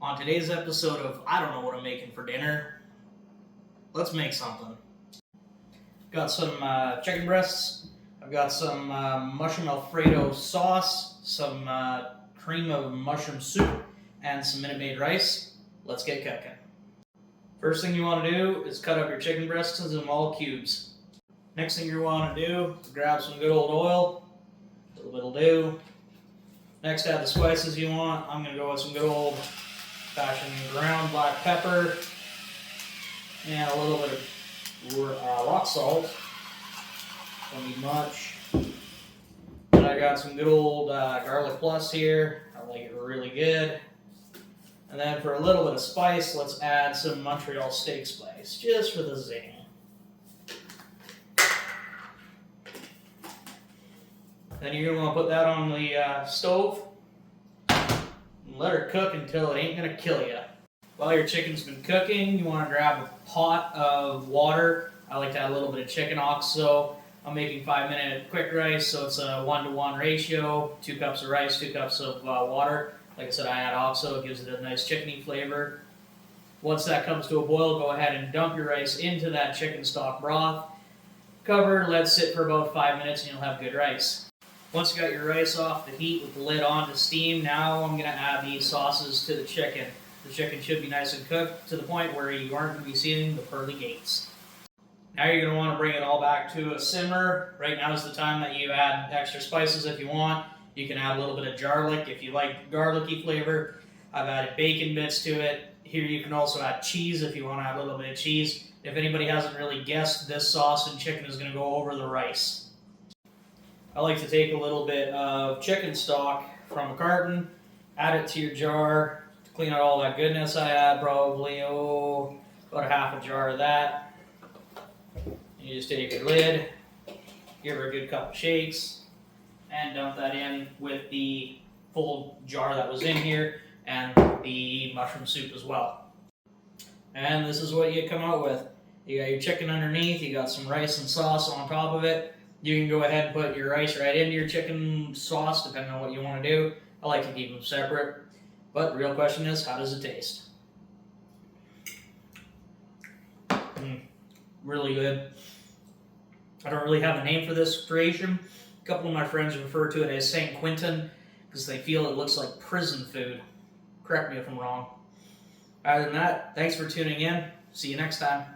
On today's episode of I Don't Know What I'm Making for Dinner, let's make something. Got some chicken breasts, I've got some mushroom alfredo sauce, some cream of mushroom soup, and some Minute Maid rice. Let's get cooking. First thing you want to do is cut up your chicken breasts into small cubes. Next thing you want to do is grab some good old oil, a little bit will do. Next, add the spices you want. I'm going to go with some good old fashioned ground black pepper and a little bit of rock salt. Don't need much. And I got some good old garlic plus here. I like it really good. And then for a little bit of spice, let's add some Montreal steak spice, just for the zing. Then you're going to want to put that on the stove and let her cook until it ain't going to kill you. While your chicken's been cooking, you want to grab a pot of water. I like to add a little bit of chicken oxo. I'm making 5-minute quick rice, so it's a 1-to-1 ratio. 2 cups of rice, 2 cups of water. Like I said, I add oxo. It gives it a nice chickeny flavor. Once that comes to a boil, go ahead and dump your rice into that chicken stock broth. Cover, let it sit for about 5 minutes, and you'll have good rice. Once you got your rice off the heat with the lid on to steam, now I'm going to add these sauces to the chicken. The chicken should be nice and cooked to the point where you aren't going to be seeing the pearly gates. Now you're going to want to bring it all back to a simmer. Right now is the time that you add extra spices if you want. You can add a little bit of garlic if you like garlicky flavor. I've added bacon bits to it. Here you can also add cheese if you want to add a little bit of cheese. If anybody hasn't really guessed, this sauce and chicken is going to go over the rice. I like to take a little bit of chicken stock from a carton, add it to your jar, to clean out all that goodness. I add probably, about a half a jar of that. You just take your lid, give her a good couple shakes, and dump that in with the full jar that was in here, and the mushroom soup as well. And this is what you come out with. You got your chicken underneath, you got some rice and sauce on top of it. You can go ahead and put your rice right into your chicken sauce, depending on what you want to do. I like to keep them separate. But the real question is, how does it taste? Really good. I don't really have a name for this creation. A couple of my friends refer to it as St. Quentin because they feel it looks like prison food. Correct me if I'm wrong. Other than that, thanks for tuning in. See you next time.